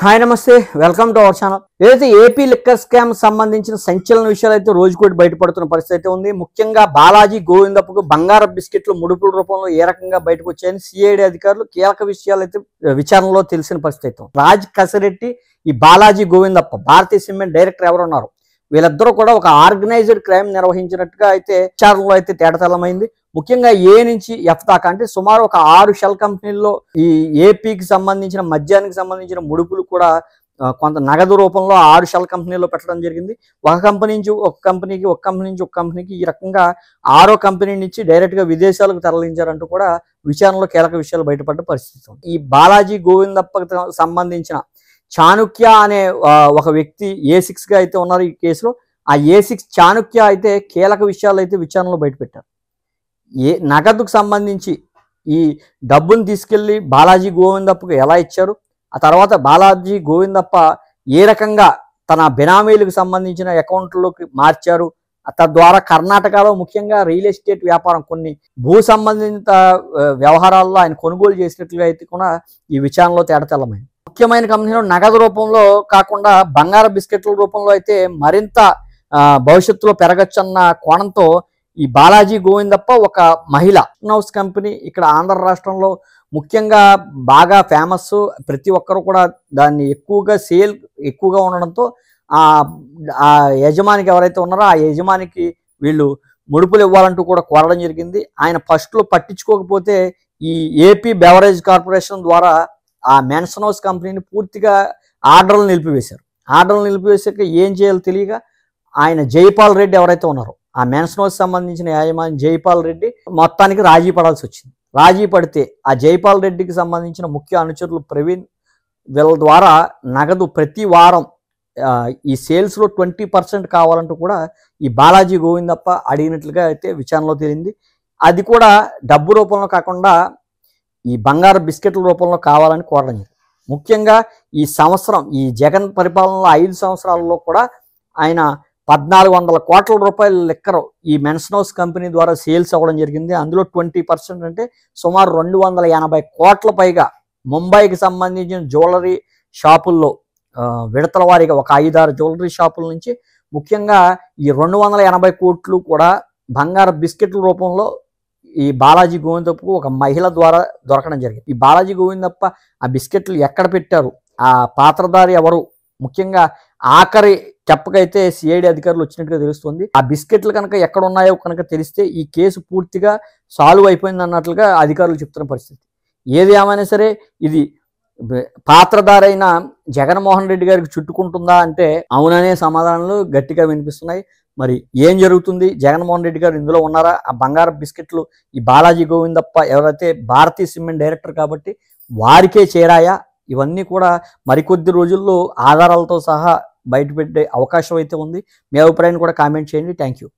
Hi నమస్తే, welcome to our channel. ఏదైతే AP liquor scam సంబంధించిన సంచలన విషయాలు అయితే రోజుకోటి బయటపడుతున్న పరిస్థితి అయితే ఉంది. ముఖ్యంగా బాలాజీ గోవిందప్పకు బంగారపు బిస్కెట్లు ముడుపుల రూపంలో ఏ రకంగా బయటకు వచ్చాయని సిఐడి అధికారులు కీలక విషయాలు అయితే విచారణలో తెలిసిన పరిస్థితి అయితే ఉంది. రాజ్ కసిరెడ్డి, ఈ బాలాజీ గోవిందప్ప, భారతీయ సిమెంట్ డైరెక్టర్ ఎవరున్నారు, వీళ్ళిద్దరూ కూడా ఒక ఆర్గనైజ్డ్ క్రైమ్ నిర్వహించినట్టుగా అయితే విచారణలో అయితే తేటతెల్లమైంది. ముఖ్యంగా ఏ నుంచి ఎఫ్ దాకా అంటే సుమారు ఒక 6 షెల్ కంపెనీల్లో ఈ ఏపీకి సంబంధించిన మద్యానికి సంబంధించిన ముడుపులు కూడా కొంత నగదు రూపంలో 6 షెల్ కంపెనీల్లో పెట్టడం జరిగింది. ఒక కంపెనీ నుంచి ఒక కంపెనీకి, ఒక కంపెనీ నుంచి ఒక కంపెనీకి, ఈ రకంగా 6వ కంపెనీ నుంచి డైరెక్ట్గా విదేశాలకు తరలించారంటూ కూడా విచారణలో కీలక విషయాలు బయటపడ్డ పరిస్థితి. ఈ బాలాజీ గోవిందప్పకు సంబంధించిన చాణుక్య అనే ఒక వ్యక్తి A6గా అయితే ఉన్నారు ఈ కేసులో. ఆ A6 చాణుక్య అయితే కీలక విషయాలు అయితే విచారణలో బయటపెట్టారు. నగదుకు సంబంధించి ఈ డబ్బును తీసుకెళ్లి బాలాజీ గోవిందప్పకు ఎలా ఇచ్చారు, ఆ తర్వాత బాలాజీ గోవిందప్ప ఏ రకంగా తన బినామీలకు సంబంధించిన అకౌంట్లోకి మార్చారు, తద్వారా కర్ణాటకలో ముఖ్యంగా రియల్ ఎస్టేట్ వ్యాపారం, కొన్ని భూ సంబంధిత వ్యవహారాల్లో ఆయన కొనుగోలు చేసినట్లుగా అయితే కూడా ఈ విచారణలో తేటతెల్లమైంది. ముఖ్యమైన కంపెనీలో నగదు రూపంలో కాకుండా బంగారు బిస్కెట్ల రూపంలో అయితే మరింత భవిష్యత్తులో పెరగచ్చన్న కోణంతో ఈ బాలాజీ గోవిందప్ప ఒక మహిళ హౌస్ కంపెనీ ఇక్కడ ఆంధ్ర రాష్ట్రంలో ముఖ్యంగా బాగా ఫేమస్. ప్రతి ఒక్కరు కూడా దాన్ని సేల్ ఎక్కువగా ఉండడంతో ఆ యజమానికి ఎవరైతే ఉన్నారో ఆ యజమానికి వీళ్ళు ముడుపులు ఇవ్వాలంటూ కూడా కోరడం జరిగింది. ఆయన ఫస్ట్లో పట్టించుకోకపోతే ఈ ఏపీ బెవరేజ్ కార్పొరేషన్ ద్వారా ఆ మెన్షన్ హౌస్ కంపెనీని పూర్తిగా ఆర్డర్లు నిలిపివేశారు. ఆర్డర్లు నిలిపివేసాక ఏం చేయాలో తెలియక ఆయన జైపాల్ రెడ్డి ఎవరైతే ఉన్నారో ఆ మెన్షన్ హౌస్ సంబంధించిన యాజమాని జైపాల్ రెడ్డి మొత్తానికి రాజీ పడాల్సి వచ్చింది. రాజీ పడితే ఆ జైపాల్ రెడ్డికి సంబంధించిన ముఖ్య అనుచరులు ప్రవీణ్, వీళ్ళ ద్వారా నగదు ప్రతి వారం ఈ సేల్స్లో 20% కావాలంటూ కూడా ఈ బాలాజీ గోవిందప్ప అడిగినట్లుగా అయితే విచారణలో తేలింది. అది కూడా డబ్బు రూపంలో కాకుండా ఈ బంగారు బిస్కెట్ల రూపంలో కావాలని కోరడం. ముఖ్యంగా ఈ సంవత్సరం ఈ జగన్ పరిపాలనలో 5 సంవత్సరాలలో కూడా ఆయన 1400 కోట్ల రూపాయల లిక్కర్ ఈ మెన్షన్ హౌస్ కంపెనీ ద్వారా సేల్స్ అవ్వడం జరిగింది. అందులో 20% అంటే సుమారు 280 కోట్ల పైగా ముంబైకి సంబంధించిన జ్యువెలరీ షాపుల్లో విడతల వారీగా ఒక 5-6 జ్యువెలరీ షాపుల నుంచి ముఖ్యంగా ఈ 280 కోట్లు కూడా బంగారు బిస్కెట్ల రూపంలో ఈ బాలాజీ గోవిందప్పకు ఒక మహిళ ద్వారా దొరకడం జరిగింది. ఈ బాలాజీ గోవిందప్ప ఆ బిస్కెట్లు ఎక్కడ పెట్టారు, ఆ పాత్రధారి ఎవరు, ముఖ్యంగా ఆఖరి చెప్పకైతే సిఐడి అధికారులు వచ్చినట్టుగా తెలుస్తుంది. ఆ బిస్కెట్లు కనుక ఎక్కడ ఉన్నాయో కనుక తెలిస్తే ఈ కేసు పూర్తిగా సాల్వ్ అయిపోయింది అన్నట్లుగా అధికారులు చెప్తున్న పరిస్థితి. ఏది ఏమైనా సరే ఇది పాత్రధారైన జగన్మోహన్ రెడ్డి గారికి చుట్టుకుంటుందా అంటే అవుననే సమాధానాలు గట్టిగా వినిపిస్తున్నాయి. మరి ఏం జరుగుతుంది, జగన్మోహన్ రెడ్డి గారు ఇందులో ఉన్నారా, ఆ బంగారు బిస్కెట్లు ఈ బాలాజీ గోవిందప్ప ఎవరైతే భారతీయ సిమెంట్ డైరెక్టర్ కాబట్టి వారికే చేరాయా, ఇవన్నీ కూడా మరికొద్ది రోజుల్లో ఆధారాలతో సహా బయటపెట్టే అవకాశం అయితే ఉంది. మీ అభిప్రాయాన్ని కూడా కామెంట్ చేయండి. Thank you.